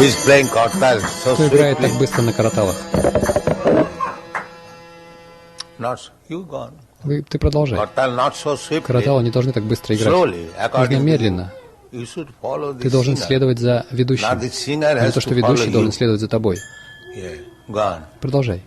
is playing Kartal so Кто играет так swiftly? быстро на караталах? Not so. You go on. Ты продолжай. Kartal not so swiftly. Караталы не должны так быстро играть. Slowly, Нужно according to медленно. you should follow the Ты должен singer. следовать за ведущим. Not the singer Не has то, to что ведущий follow должен you. следовать за тобой. Yeah. Go on. Продолжай.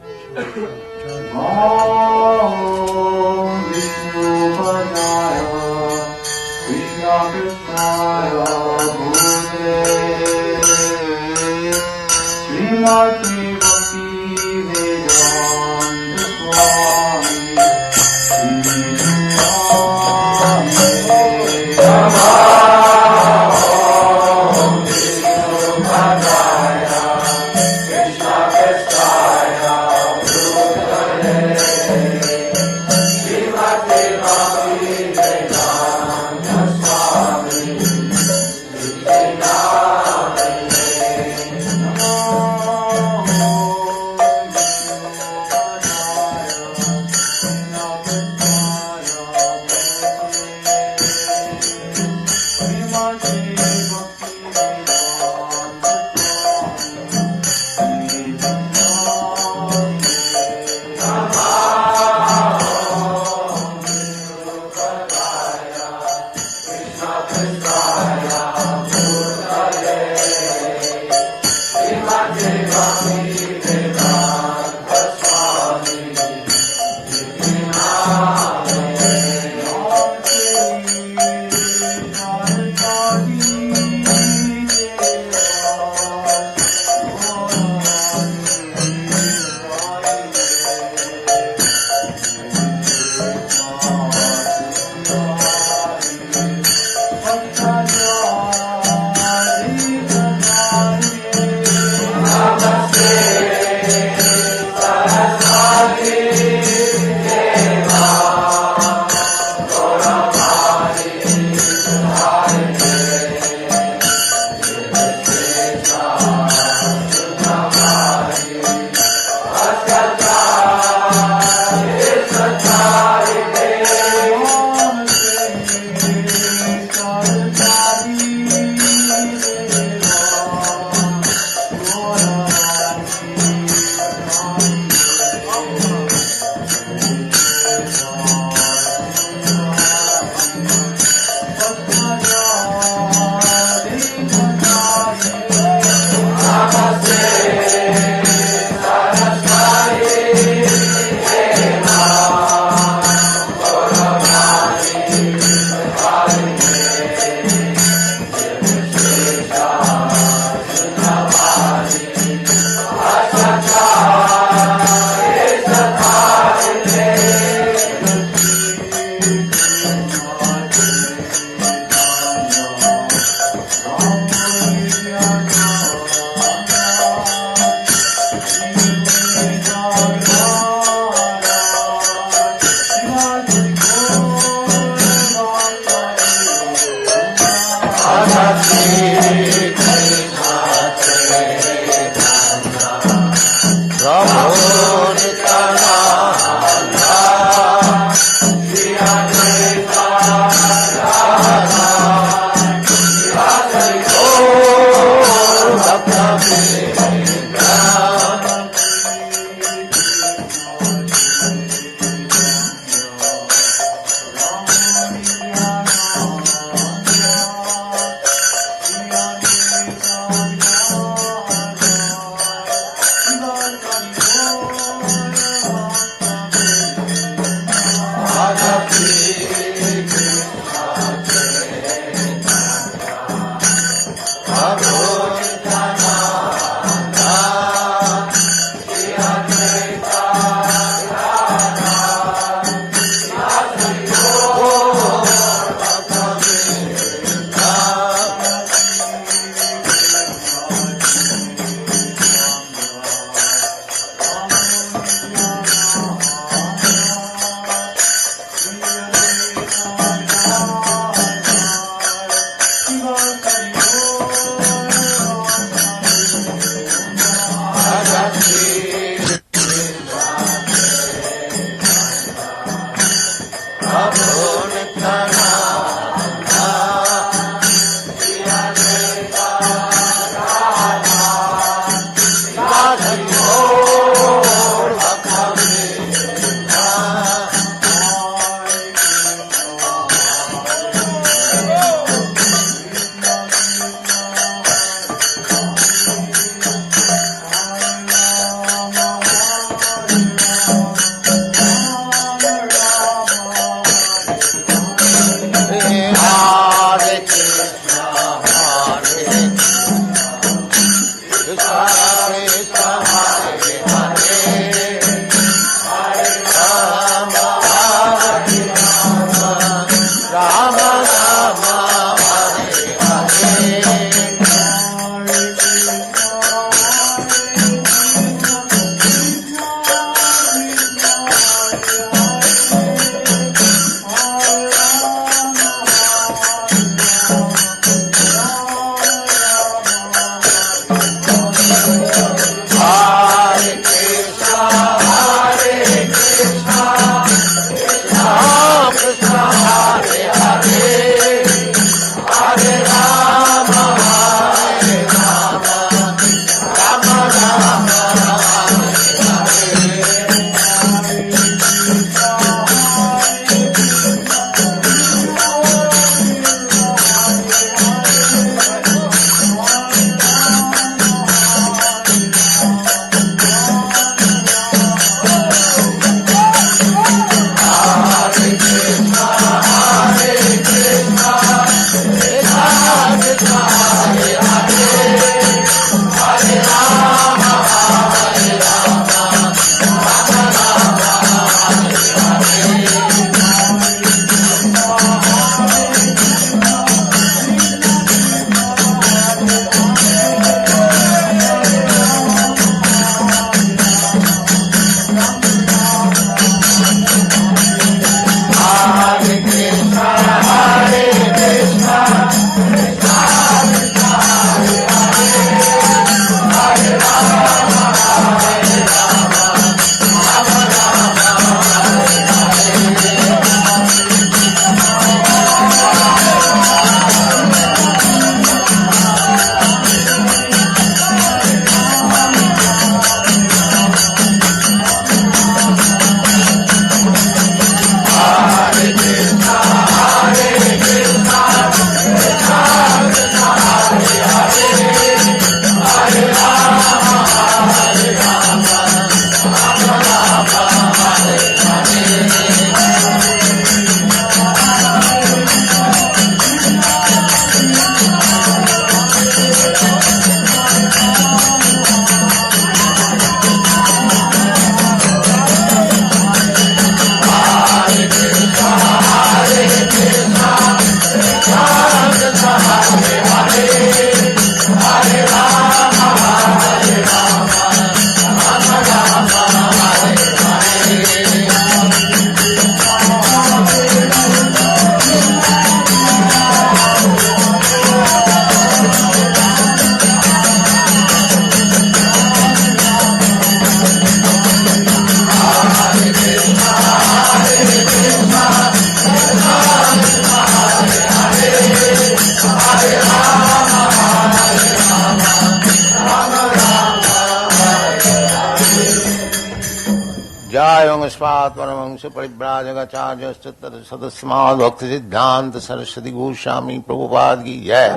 भगवत्पाद परमहंस परिव्राजकाचार्यश्च तत्सदस्माद् भक्ति सिद्धांत सरस्वती गोस्वामी प्रभुपाद की जय।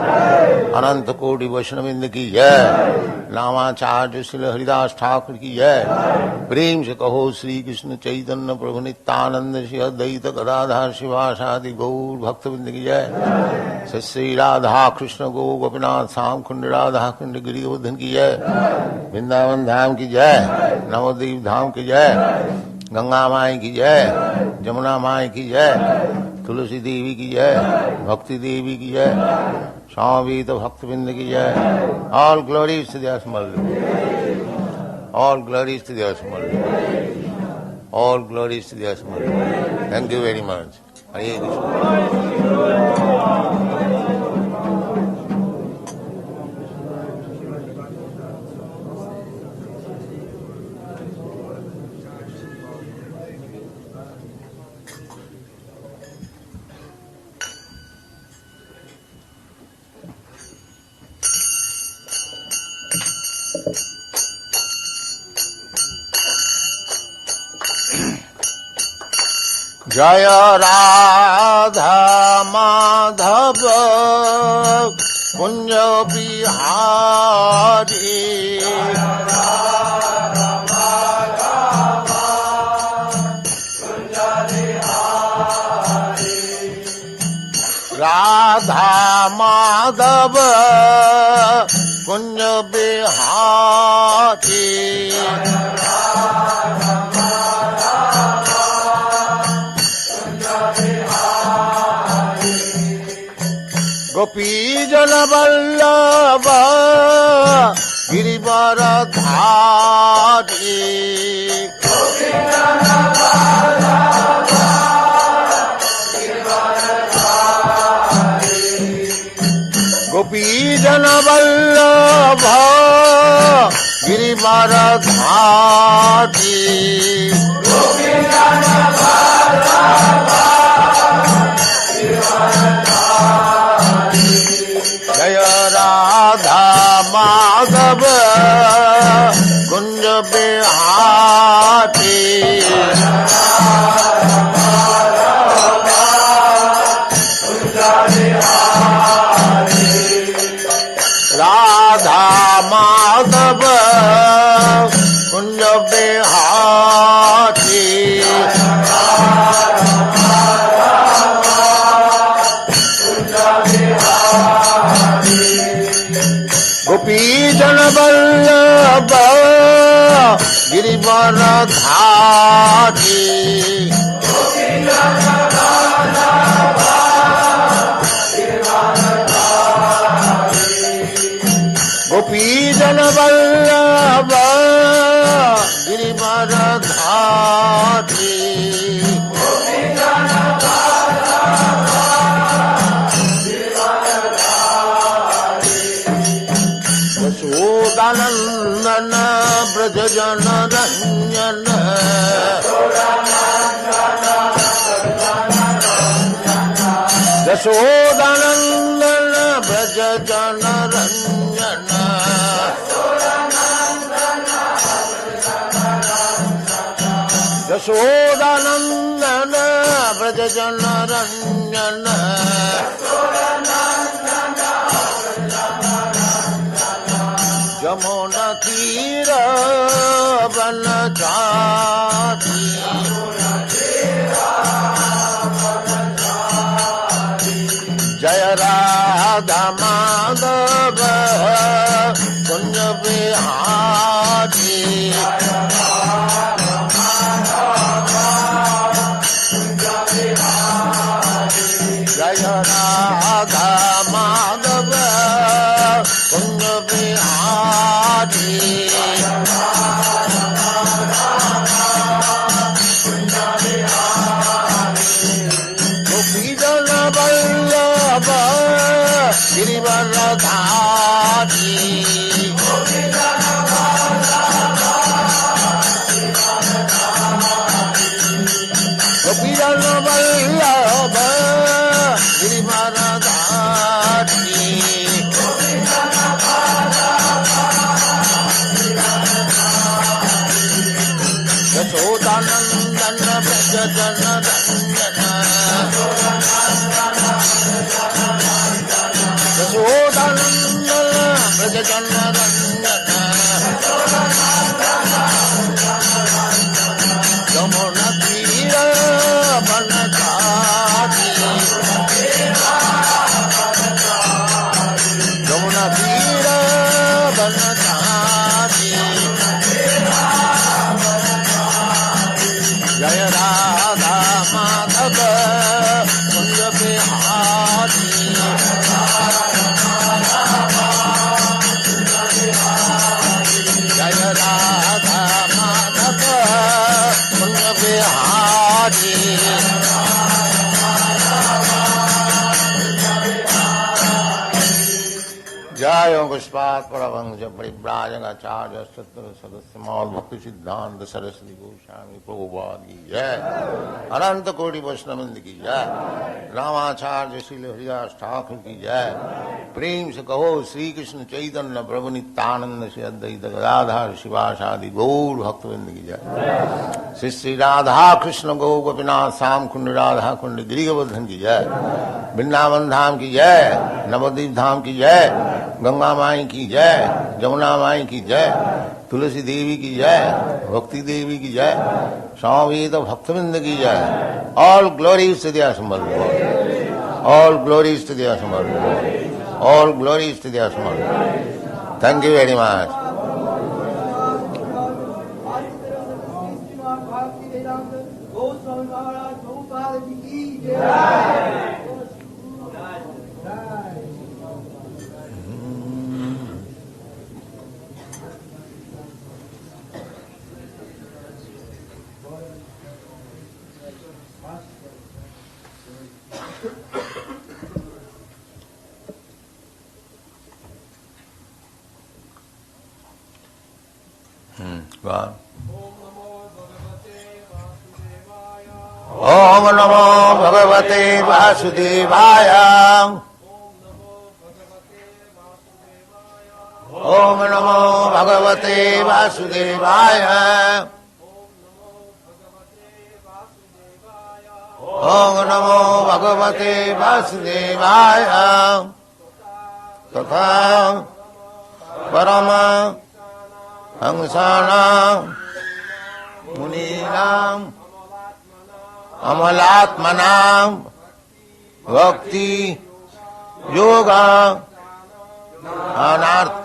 अनंत कोटि वैष्णववृंद की जय। नामाचार्य श्री हरिदास ठाकुर की जय। प्रेम से कहो श्री कृष्ण चैतन्य प्रभु नित्यानंद श्री अद्वैत गदाधर शिवासादि गौर भक्तवृंद की जय। श्री राधा कृष्ण गो गोपीनाथ श्याम कुंड राधा कुंड गिरिवर्धन की जय। वृंदावन धाम की जय। नवद्वीप धाम की जय। गंगा माई की जय। जमुना माई की जय। तुलसी देवी की जय। भक्ति देवी की जय। स्वामी तो भक्तवृंद की जय। All glories to the small, all glories to the small, all glories to the small. Thank you very much. Hare Krishna. जय राधा माधव कुंज बिहारी। राधा माधव कुंज बिहारी। गोपी जन वल्लभ गिरिवर धारी। गोपी जन वल्लभ गिरिवर धारी। जय राधा माधव कुंज बिहारी। राधा माधव कुंज बिहारी। गोपी जन वल्लभ गिरिवर धारी। गोपी जन वल्लभ गिरिवर धारी। यशोदानंदन ब्रज जन रंजन। यशोदानंदन ब्रज जन रंजन। यशोदानंदन ब्रज जन रंजन। यमुना तीर बन जाती। जय राधा माधव कुंज बिहारी। जय राधा माधव कुंज बिहारी। गोपी जन वल्लभ गिरिवर धारी। गोपी जन वल्लभ गिरिवर धारी। यशोदानंदन यशोदानन्दन व्रजजनरञ्जन यमुनतीर वनचारी यमुनतीर वनचारी जय राधा माधव कुंज बिहारी जय राधा माधव कुंज बिहारी जय पुष्पात् परमहंस परिव्राजकाचार्य सत्र सदस्य मौल भक्ति सिद्धांत सरस्वती गोस्वामी प्रभुपाद की जय। अनंत कोटि वैष्णववृंद की जय। रामाचार्य श्रील हरिदास ठाकुर की जय। प्रेम से कहो श्री कृष्ण चैतन्य प्रभु नित्यानंद श्री अद्वैत गदाधर शिवासादि गौर भक्तवृंद की जय। श्री श्री राधा कृष्ण गौ गोपीनाथ श्याम कुंड राधा कुंड गिरिगोवर्धन की जय। वृंदावन धाम की जय। नवद्वीप धाम की जय। गंगा माई की जय। जमुना माई की जय। तुलसी देवी की जय। भक्ति देवी की जय। स्वामीत भक्तवृंद की जय। All glories to their Samarth. All glories to their Samarth. All glories to their Samarth. Thank you very much. ओम नमो भगवते वासुदेवाय। ओम नमो भगवते वासुदेवाय। ओम नमो भगवते वासुदेवाय। तथा परम हंसानां मुनीनां अमलात्मनां भक्ति योगा अनार्थ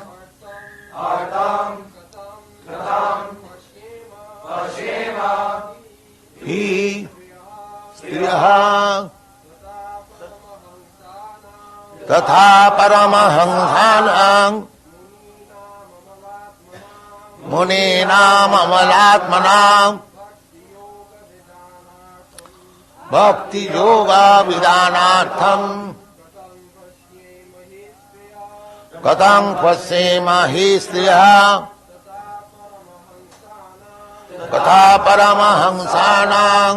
ही स्त्रियः तथा परमहंसानां मुनीनां अमलात्मनां भक्ति योगा विधानार्थम कथं पश्येमहि स्त्रियः तथा परमहंसानां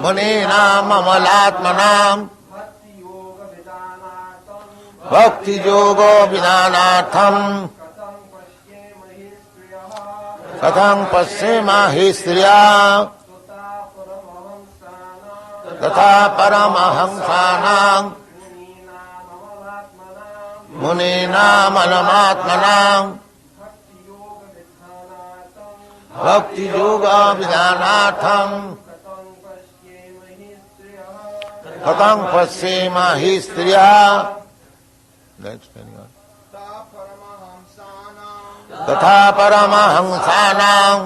मुनीनां अमलात्मनां भक्ति योगो विधानार्थम कथं पश्येमहि स्त्रियः तथा परमहंसानां मुनीनां अमलात्मनां भक्ति योग विधानार्थम कथं पश्येमहि स्त्रियः तथा परमहंसानां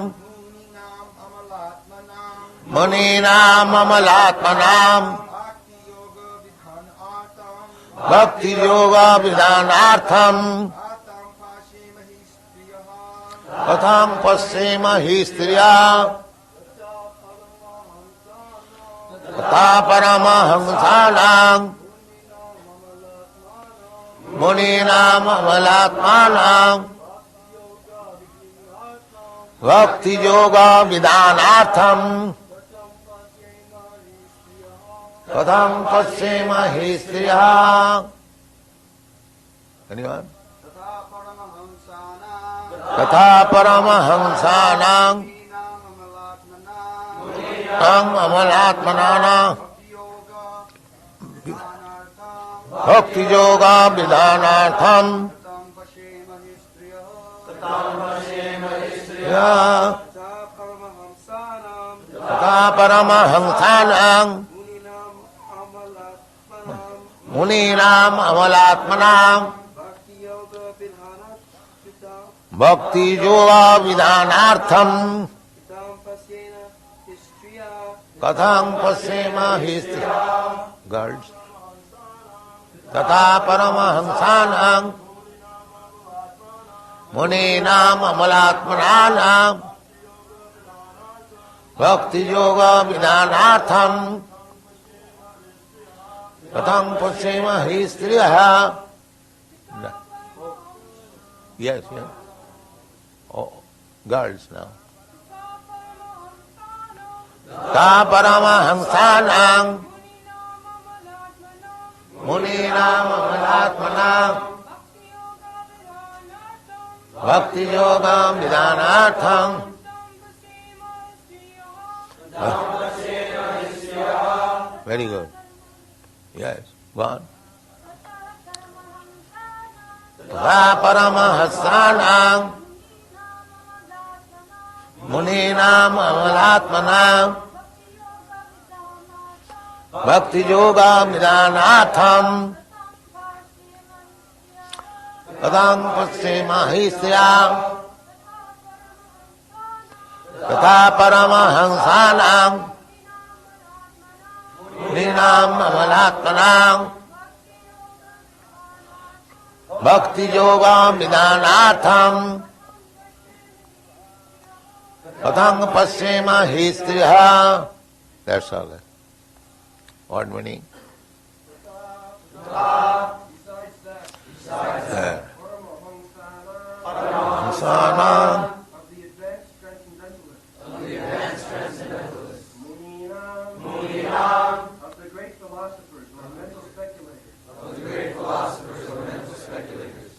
मुनीनां अमलात्मनां भक्ति योग विधानार्थम कथं पश्येमहि स्त्रियः तथा परमहंसानां मुनीनां अमलात्मनां भक्ति योग विधानार्थम कथं पश्येमहि स्त्रियः तथा परमहंसानां Ang Amalatmanana Bhakti Yoga Vidhanartham Tata Paramahamsanam Muninam Amalatmanam Bhakti Yoga Vidhanartham Katham Pasyema Histriya Girls Tata Paramahamsanam Muninam Amalatmanam Bhakti Yoga Vidhanartham Katham Pasyema Histriya. Yes, yes. Oh, girls now. Ta Paramahamsanam Muninam Amalatmanam Bhakti Yoga Vidhanartham. Very good. Yes, go on. Ta Paramahamsanam Muninam Amalatmanam Bhakti Yoga Vidhanartham Kadam Pasyema Histriya Tata Paramahamsanam Muninam Amalatmanam Bhakti Yoga Vidhanartham Kadam Pasyema Histriya. That's all. What meaning? Paramahamsana of the advanced transcendentalists, Muninam of the great philosophers or mental speculators,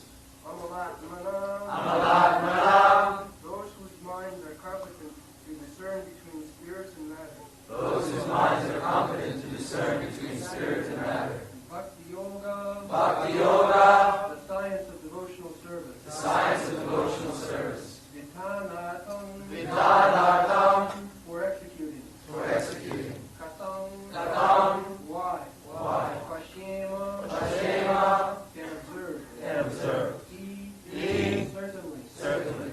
Amalatmanam those whose minds are competent to discern between spirits and matter, Bhakti Yoga, the science of devotional service, Vidhanartham, for executing, Katham, why, Pasyema, can observe, certainly,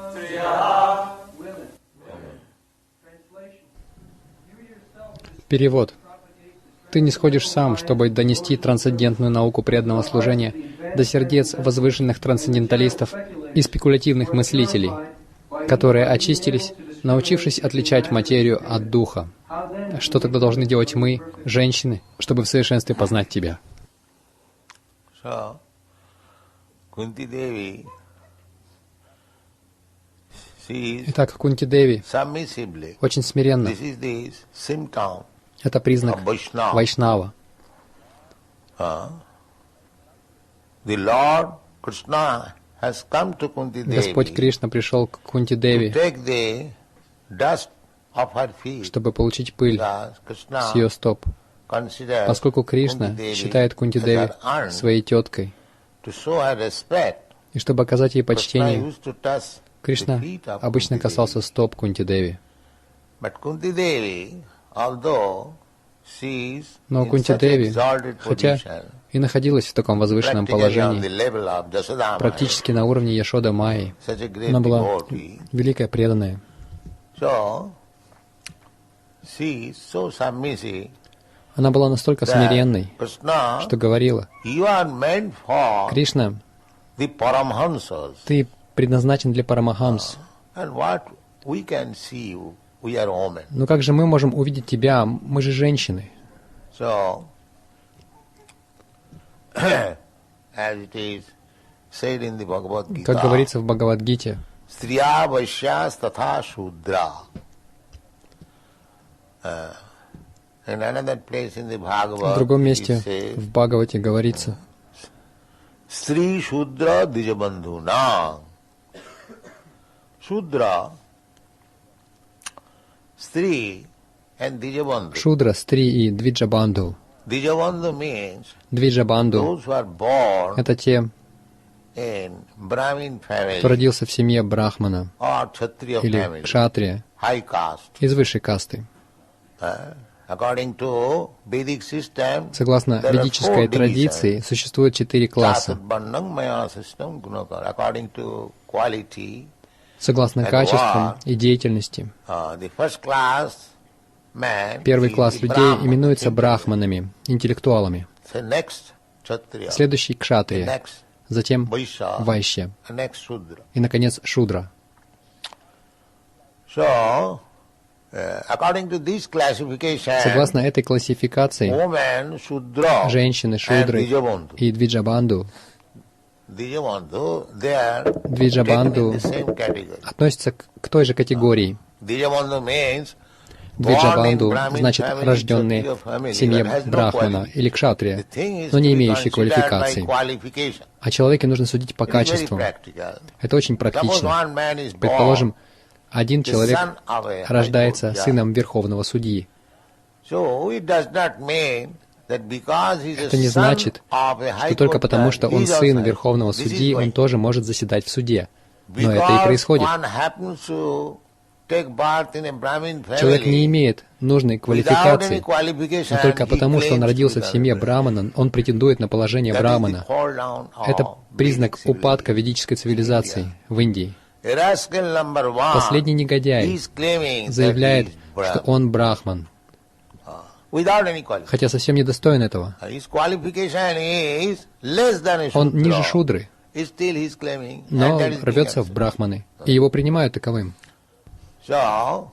Triyaha, willing. Translation. You yourself Перевод. Ты не сходишь сам, чтобы донести трансцендентную науку преданного служения до сердец возвышенных трансценденталистов и спекулятивных мыслителей, которые очистились, научившись отличать материю от духа. Что тогда должны делать мы, женщины, чтобы в совершенстве познать Тебя? So, Kunti Devi, she is Итак, Кунти-деви submissively. очень смиренно. This is the symptom Это признак of Vaishnava. Вайшнава. The Lord Krishna has come to Kunti Господь Devi Кришна пришел к to Кунти-деви, take the dust of her feet. чтобы получить пыль Because Krishna с ее стоп, considers поскольку Кришна Kunti Devi считает as Кунти-деви her aunt. своей теткой. To show her respect, И чтобы оказать ей Krishna почтение, used to touch Кришна the feet of обычно Kunti касался Devi. стоп Кунти-деви. But Kunti Devi, although she is Но in such Кунти-деви, exalted хотя position, и находилась в таком возвышенном practically on положении, the level of Jasodamaya, практически на уровне Яшода Майи, such a great она была devotee, великая преданная. so she is so submissive Она была настолько that смиренной, Krishna, что говорила: you are meant for «Кришна, the Paramhansas, ты предназначен для Парамахамс. and what we can see you, we are women. Но как же мы можем увидеть тебя? Мы же женщины». So, as it is said in the Bhagavad Gita, Как говорится в Бхагавад-гите, Striya Vaishyas Tatha Shudra. In another place in the в Bhagavad, другом it месте says, в Бхагавате говорится: Sri Shudra Dijabandhuna. Shudra Stri and Dijabandhu. Шудра, Стри и Двиджабанду. Dijabandhu means Двиджабанду those who are born — это те, in Brahmin family кто родился в семье брахмана or Kshatriya или family, кшатрия, high caste. из высшей касты. According to Vedic system, Согласно there are ведической four традиции, divisions. существует 4 класса. Chaturvarnam Maya system Gunakar. According to quality, Согласно And качествам what? и деятельности. the first class man Первый is класс the людей Brahman, именуется intelligent. брахманами, интеллектуалами. So next Kshatriya, Следующий — the кшатрия, next затем Vaishya, вайщя and next Shudra. и, наконец, шудра. So, according to this classification, Согласно этой классификации, woman Shudra женщины and шудры Dijabandhu. и двиджабанду Dijabandhu, they are Двиджабанду taken in the same category. относятся к той же категории. Dijabandhu means Двиджабанду born in Brahmin значит family, рожденные Kshatriya family, в семье but has no брахмана quality. или кшатрия, The thing is но не to be имеющие considered by квалификации. qualification. О человеке нужно судить по It is very качествам. practical. Это очень Suppose практично. one man is born Предположим, один the человек son of a high рождается court сыном верховного судьи. judge. So it does not mean that because he is a Это не son значит, of a high что только court потому, judge, что he он is сын also- верховного this is судьи, он going. тоже может заседать в суде. Но это и Because происходит. one happens to take birth in a Brahmin Человек не family, имеет нужной without any квалификации, qualification, но только he потому, что он claims родился to в be семье Brahmin. брамана, он претендует на положение That is the брамана. fall down of Это признак Vedic упадка civilization. ведической цивилизации в Индии. A rascal number one, Последний негодяй he is claiming that заявляет, he is что Brahmin, он брахман, without any qualification. хотя совсем не достоин этого. His qualification is less than a Он ниже Shudra. шудры, Still he is claiming, но and that is being рвется в accepted. брахманы, и его принимают таковым. So,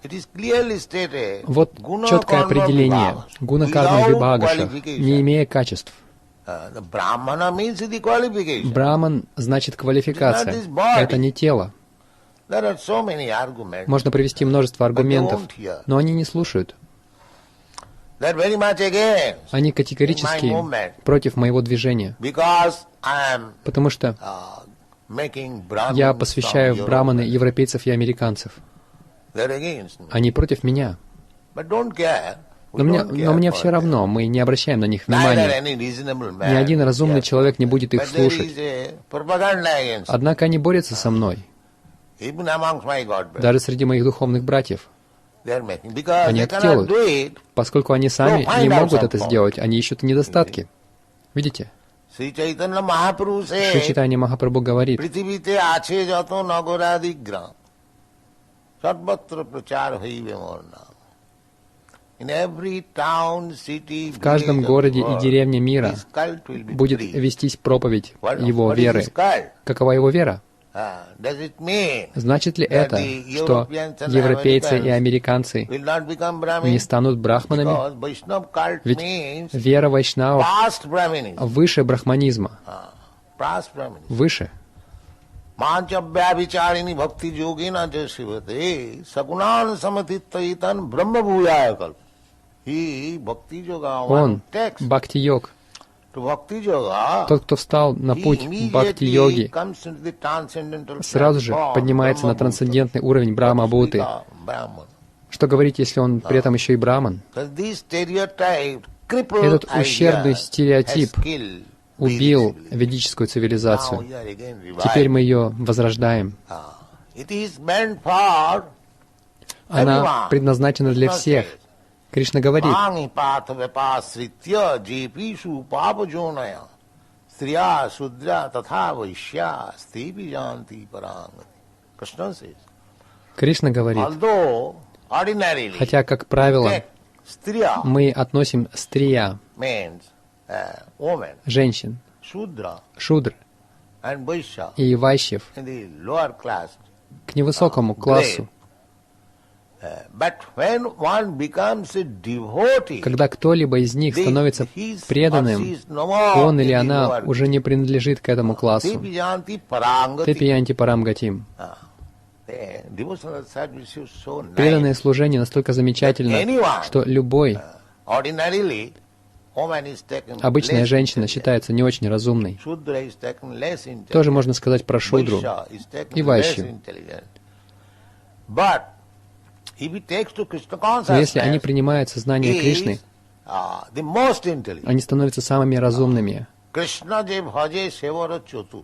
it is clearly stated, Вот guna четкое karma определение vibhavas, гуна карма without вибхагаша, qualification. не имея качеств. The Brahmana means the qualification. Браман значит квалификация. Это не тело. There are so many arguments. Можно привести множество аргументов, но они не слушают. They are very much against Они my категорически movement против моего движения, because I am потому что making Brahmins я посвящаю from в браманы Europe. европейцев и американцев. They are against me. Они против меня. But don't care. We Но мне, don't care но мне for все them. равно, мы не обращаем на них Neither внимания. any reasonable man Ни один разумный cares. человек не будет их But there слушать. is a propaganda against me. Однако они борются со мной, Even amongst my God brothers. даже среди моих духовных братьев. They are making because Они they это cannot делают. do it. Поскольку они сами No, find не out могут some это fault. сделать, они ищут недостатки. Видите? Sri Chaitanya Mahaprabhu Шри said, Чайтанья Махапрабху говорит, পৃথিবীতে আছে যত নগরাদি গ্রাম সর্বত্র প্রচার হইবে মোর নাম. In every town, city, в каждом village of городе и world, деревне мира his cult will be будет preached. вестись проповедь What- его what is веры. his cult? Какова его вера? Does it mean Значит ли that это, the что Europeans and европейцы и Americans американцы will not become Brahmin? не станут брахманами? Because Vaishnava cult Ведь means вера вайшнавов past Brahminism. выше брахманизма, Past Brahminism. выше. मांचव्याभिचारिणी भक्ति योगी न जो शिवते सगुणान समतित्वयितन ब्रह्म भूयाय कल्प. He bhakti yoga one Он, text бхакти-йог, to bhakti yoga. тот, кто встал на he путь immediately бхакти-йоги, comes into the transcendental сразу же platform, поднимается на Brahma трансцендентный уровень Брахма-Бхуты. Bhuta, Brahman. Что говорить, если он при этом еще и браман? So this stereotype, crippled Этот ущербный idea стереотип has killed убил Vedic civilization. ведическую Now цивилизацию. we are again Теперь revived. мы ее возрождаем. It is meant for Она everyone. предназначена для Krishna всех. says, Кришна говорит, Mangi patha vipasritya jepishu papajonaya striya sudra tatha vaishya stepi janti parangati. Krishna says, Кришна говорит, although ordinarily хотя, как правило, striya мы относим стрия, means woman, женщин, shudra шудр and vaishya и вайщев in the lower class. к невысокому классу. But when one becomes a devotee, Когда кто-либо из них становится his or преданным, she is no more он или in the она lower уже не принадлежит к этому классу. Devi Janti Parangati. Тепиянти Парамгатим. Devotional service is so nice. Преданное служение настолько замечательно, что любой, Ordinarily, woman is taken обычная less женщина intelligent. считается не очень разумной. Shudra is taken less intelligent. Тоже можно сказать про шудру Vaishya is taken и less вайщу. intelligent. But if he takes to Krishna Но если они consciousness, принимают сознание he Кришны, is the most intelligent. они становятся самыми разумными. Krishna je bhaje sevara chotur.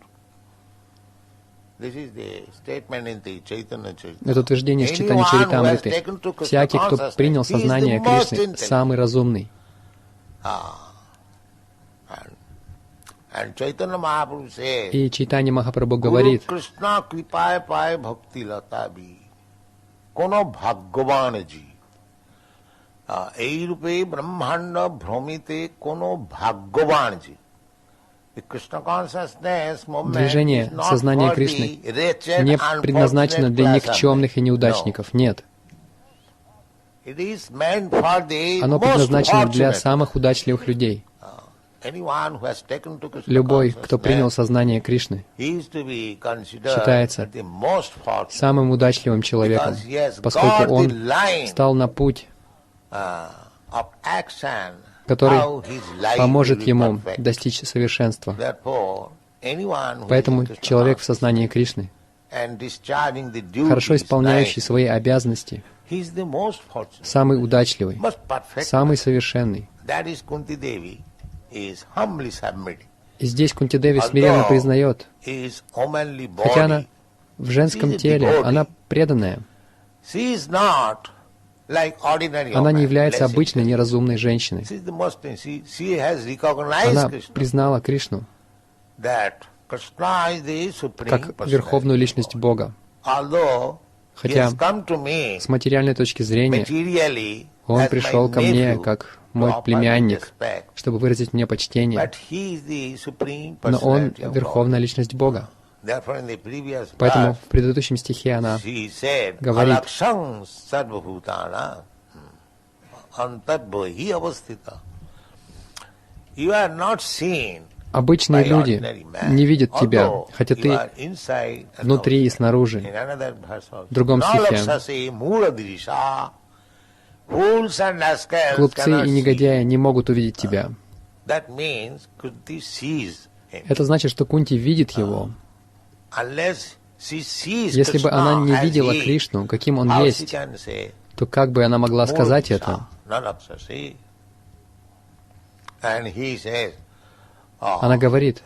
This is the statement in the Chaitanya Charitamrita. Это утверждение из читания Чаритамриты. Всякий, кто принял сознание Кришны, самый разумный. And Chaitanya Mahaprabhu says, И Чайтанья Махапрабху говорит, Krishna kripaye paye bhakti lata bhi, kono bhagyavan ji. Ei rupe brahmanda bhromite kono bhagyavan ji. The Krishna consciousness movement движение is not сознания for Кришны the wretched, не предназначено для unfortunate никчемных и неудачников. Нет. No. It is meant for the Оно most предназначено для fortunate. самых удачливых людей. Anyone who has taken to Krishna Любой, кто принял consciousness, сознание Кришны, he is to be considered считается the most fortunate. самым удачливым человеком, Because he has поскольку got он the line, встал на путь, of action, который how his life поможет will be ему perfect. достичь совершенства. Therefore, anyone who Поэтому is in Krishna человек в consciousness сознании Кришны, and discharging the duties, хорошо исполняющий right, свои обязанности, he is the most fortunate, самый удачливый, most perfect. самый совершенный. That is Kunti Devi is humbly submitting. И здесь Кунти-Деви смиренно признает, His womanly хотя она body, в женском теле, она преданная, she is not like ordinary она не woman, является less обычной intelligent. неразумной женщиной. She is the most, she has recognized Она Krishna, признала Кришну that Krishna is the supreme как personality. верховную личность Бога. Although he Хотя has come to me с материальной точки зрения materially он as пришел my ко мне nephew как to мой offer me племянник, respect, чтобы выразить мне почтение, but he is the supreme но он personality of God. верховная личность Бога. Therefore, in the previous Поэтому verse, в предыдущем стихе она she said, говорит, "Alaksham sarvabhutana antarbhahi avastita." You are not seen обычные by люди ordinary man, не видят тебя, although хотя you ты are inside and внутри и outside. снаружи. In another verse also, В другом стихе "Nalakshase muradrisha, fools and rascals глупцы cannot и see." негодяи не могут увидеть тебя. That means Kunti sees him. Это значит, что Кунти видит его. Unless she sees Если бы Krishna она не as видела he, Кришну, каким он how she есть, can say, то как бы она могла сказать это? Nalakshase? And he says, Она говорит,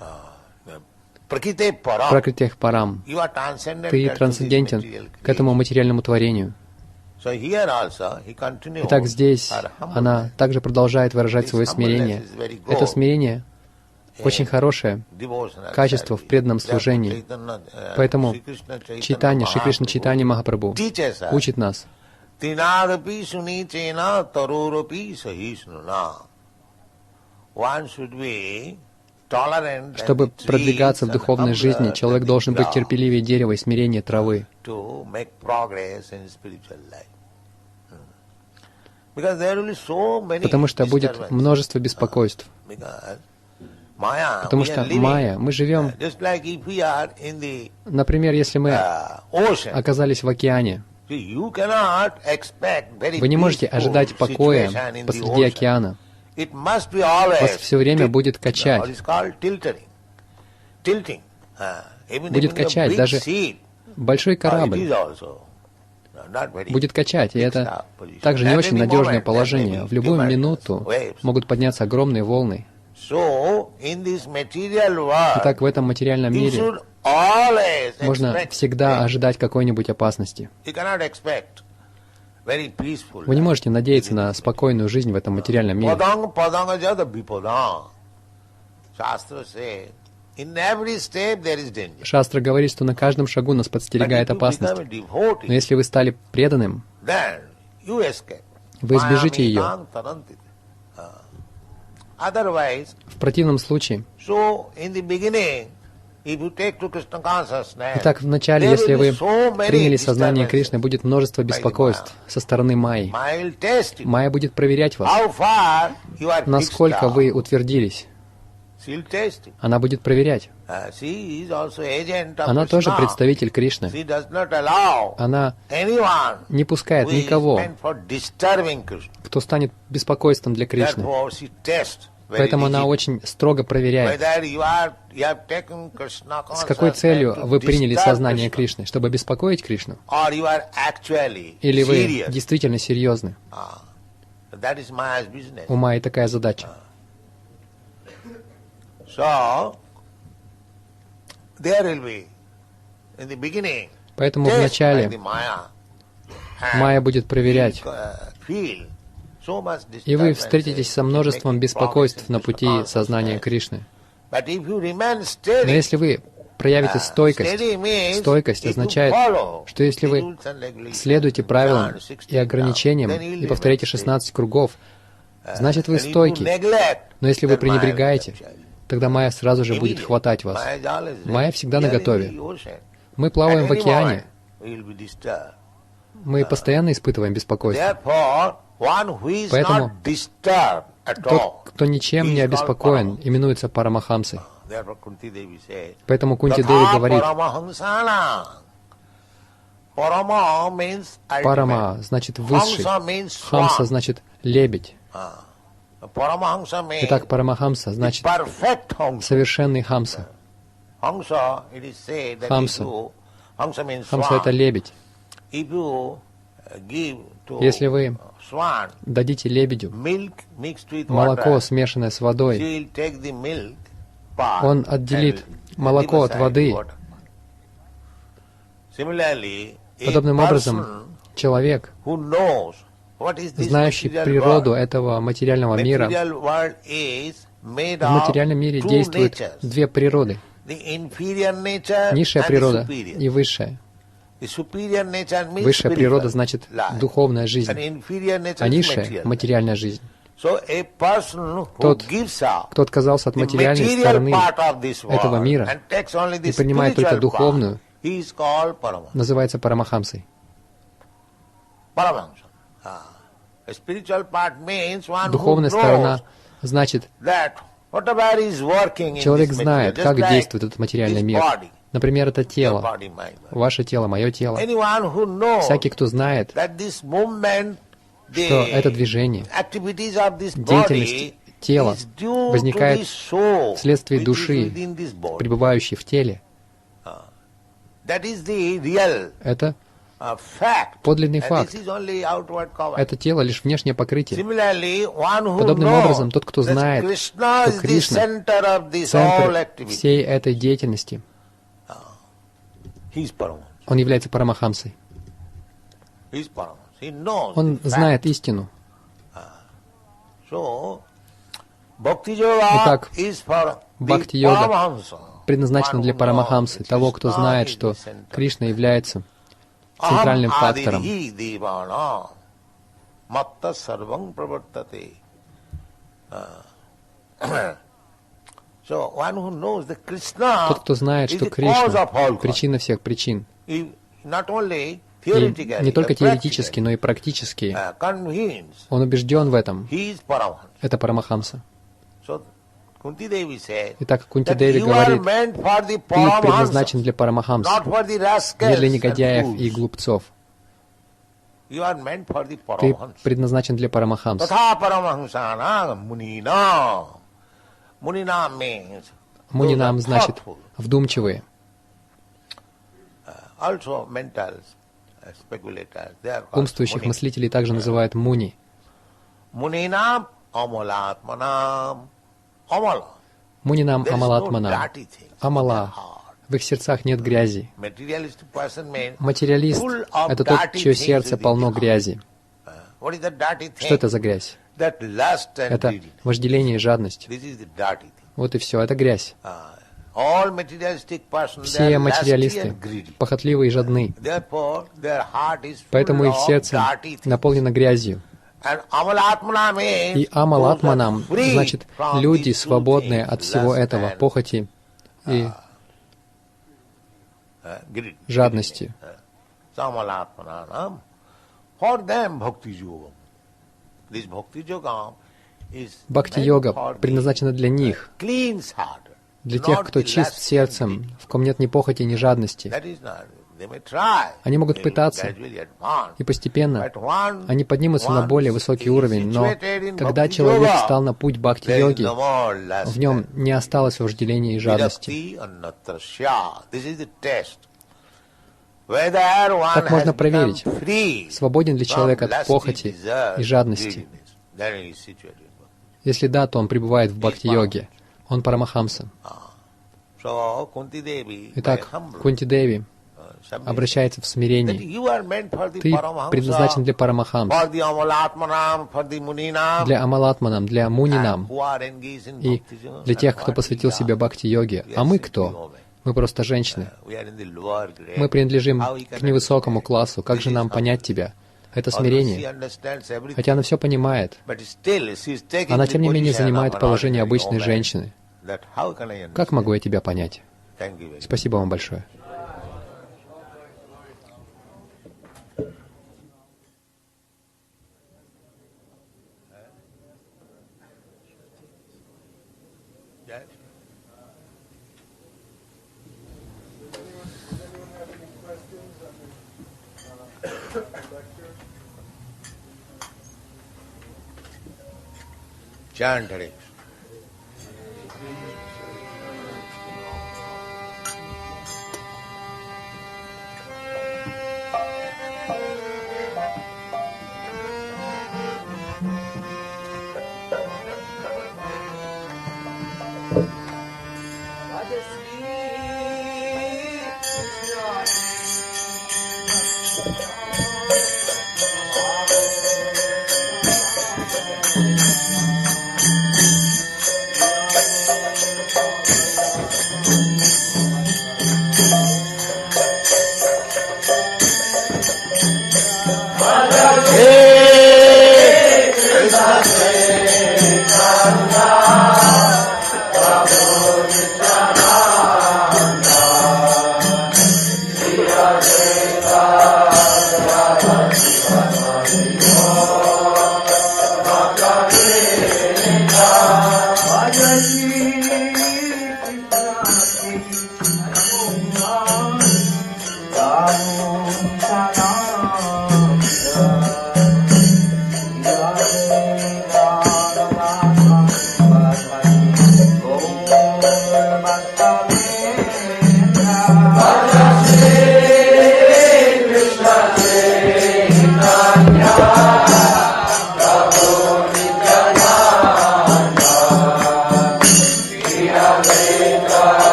Prakite param. прокрытиях парам, You are transcendental ты to this трансцендентен material к этому creation. материальному творению. So here also he continues Итак, здесь her она humbleness. также продолжает выражать This свое humbleness смирение. is very good Это смирение in очень хорошее devotional качество в service. преданном Therefore, служении. Chaitanya, Поэтому Sri Krishna Chaitanya Чайтанья, Шри Кришна Mahaprabhu Чайтанья Махапрабху teaches us, учит нас, Tinadapi sunichena tarorapi sahisnuna. One should be tolerant чтобы and продвигаться в trees and духовной жизни, humbler человек than должен быть the терпеливее дерева и смирение травы, to make progress in spiritual life. Because there will be so many потому что будет disturbances. множество беспокойств. Because Maya, Потому we are что living, Майя, мы живем, just like if we are in the например, если мы ocean. оказались в океане, See, you cannot expect very вы не можете peaceful ожидать покоя situation in the посреди ocean. океана. It must be always Вас все время будет what качать. is called tilting. Even Будет in a качать. big Даже sea, большой it корабль is also not very будет качать, и fixed это up position. также не At очень any надежное moment, положение. there may В be любую tremendous минуту waves. могут подняться огромные волны. So, in this material world, Итак, в этом материальном you мире should always можно expect всегда things. ожидать какой-нибудь опасности. You cannot expect very peaceful Вы не life. можете надеяться на спокойную жизнь в этом материальном мире. Padang padanga jada vipadang. Shastra says, in every step there is danger. Шастра говорит, что на каждом шагу нас But подстерегает if you опасность. become a devotee, Но если вы стали преданным, then you escape. вы избежите ее. Mayami taranti. Otherwise, В противном случае, so in the beginning, if you take to Krishna consciousness, итак, вначале, there если will вы be so many приняли сознание disturbances. Кришны, будет множество беспокойств со стороны Майи. Maya will test you. Майя будет проверять вас, How far you are fixed насколько up. вы утвердились. She will test you. Она будет проверять. She is also agent of Она тоже Krishna. представитель Кришны. She does not allow Она anyone не пускает who is никого, meant for disturbing Krishna. кто станет беспокойством для Кришны. Therefore, she tests Поэтому она очень строго проверяет, с какой целью вы приняли сознание Кришны, чтобы беспокоить Кришну, или вы действительно серьезны. У Майи такая задача. Поэтому вначале Майя будет проверять, и вы встретитесь со множеством беспокойств на пути сознания Кришны. Но если вы проявите стойкость, стойкость означает, что если вы следуете правилам и ограничениям и повторяете 16 кругов, значит вы стойки. Но если вы пренебрегаете, тогда Майя сразу же будет хватать вас. Майя всегда наготове. Мы плаваем в океане. Мы постоянно испытываем беспокойство. Поэтому тот, кто ничем не обеспокоен, именуется Парамахамсой. Поэтому Кунти Деви говорит, Парама значит высший, Хамса значит лебедь. Итак, Парамахамса значит совершенный Хамса. Хамса. Хамса — это лебедь. Если вы дадите лебедю молоко, смешанное с водой, он отделит молоко от воды. Подобным образом, человек, знающий природу этого материального мира, в материальном мире действуют две природы. Низшая природа и высшая. Высшая природа значит духовная жизнь, а низшая — материальная жизнь. Тот, кто отказался от материальной стороны этого мира и принимает только духовную, называется Парамахамсой. Духовная сторона значит, человек знает, как действует этот материальный мир. Например, это тело, ваше тело, мое тело. Всякий, кто знает, что это движение, деятельность тела возникает вследствие души, пребывающей в теле. Это подлинный факт. Это тело — лишь внешнее покрытие. Подобным образом, тот, кто знает, что Кришна — центр всей этой деятельности, он является Парамахамсой. Он знает истину. Итак, бхакти-йога предназначена для Парамахамсы, того, кто знает, что Кришна является центральным фактором. Тот, кто знает, что Кришна — причина всех причин, и не только теоретически, но и практически, он убежден в этом. Это Парамахамса. Итак, Кунти Деви говорит, ты предназначен для Парамахамс, не для негодяев и глупцов. Ты предназначен для Парамахамс. Мунинам значит вдумчивые. Умствующих мыслителей также называют муни. Мунинам амалатманам. Амала. В их сердцах нет грязи. Материалист — это тот, чье сердце полно грязи. Что это за грязь? Это вожделение и жадность. Вот и все, это грязь. Все материалисты похотливы и жадны, поэтому их сердце наполнено грязью. И амалатманам значит люди, свободные от всего этого, похоти и жадности. Бхакти-йога предназначена для них, для тех, кто чист сердцем, в ком нет ни похоти, ни жадности. They may try. Они могут They will пытаться, gradually advance. и постепенно But once они поднимутся на более высокий уровень, но когда человек встал на путь бхакти-йоги, there is no more lust в нем не осталось вожделения и жадности. Virakti annatrasya. This is the test. Whether one Как можно has проверить, become free свободен ли человек from от lusty похоти desire, и жадности? greediness, then he is situated. Если да, то он пребывает в бхакти-йоге. Он парамахамса. So, Kunti Devi, Итак, by humble Кунти-деви submission, обращается в that смирении. you are meant for the Ты Paramahamsa, предназначен для парамахамс, for the Amalatmanam, for the Muninam, для амалатманам, для and мунинам who are engaged in и bhakti, для тех, and кто what посвятил we себя are. бхакти-йоге. We А are мы simply кто? women. Мы просто женщины. We are in the lower grade. Мы принадлежим How we can к невысокому understand? классу. Как же This нам is понять humble. тебя? Это Although she смирение. understands everything, Хотя она все понимает, but still she is taking она the тем не менее position занимает of an положение ordinary обычной woman. женщины. That how can I Как understand? могу я тебя понять? Thank you very much. Спасибо вам большое. Yes. Chant Hare Krishna.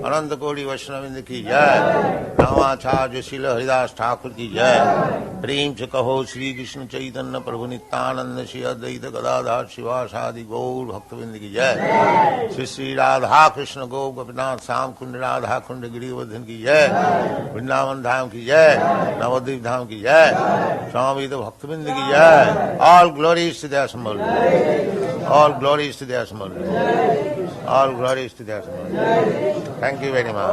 अनंत कोटि वैष्णववृंद की जय। नामाचार्य श्रील हरिदास ठाकुर की जय। प्रेम से कहो श्री कृष्ण चैतन्य प्रभु नित्यानंद श्री अद्वैत गदाधर शिवासादि गौर भक्तवृंद की जय। श्री श्री राधा कृष्ण गो गोपीनाथ श्याम कुंड राधा कुंड गिरिवर्धन की जय। वृंदावन धाम की जय। नवद्वीप धाम की जय। स्वामी तो भक्तवृंद की जय। All glories to their assembled, all glories to their assembled, all glories to their assembled. Thank you very much.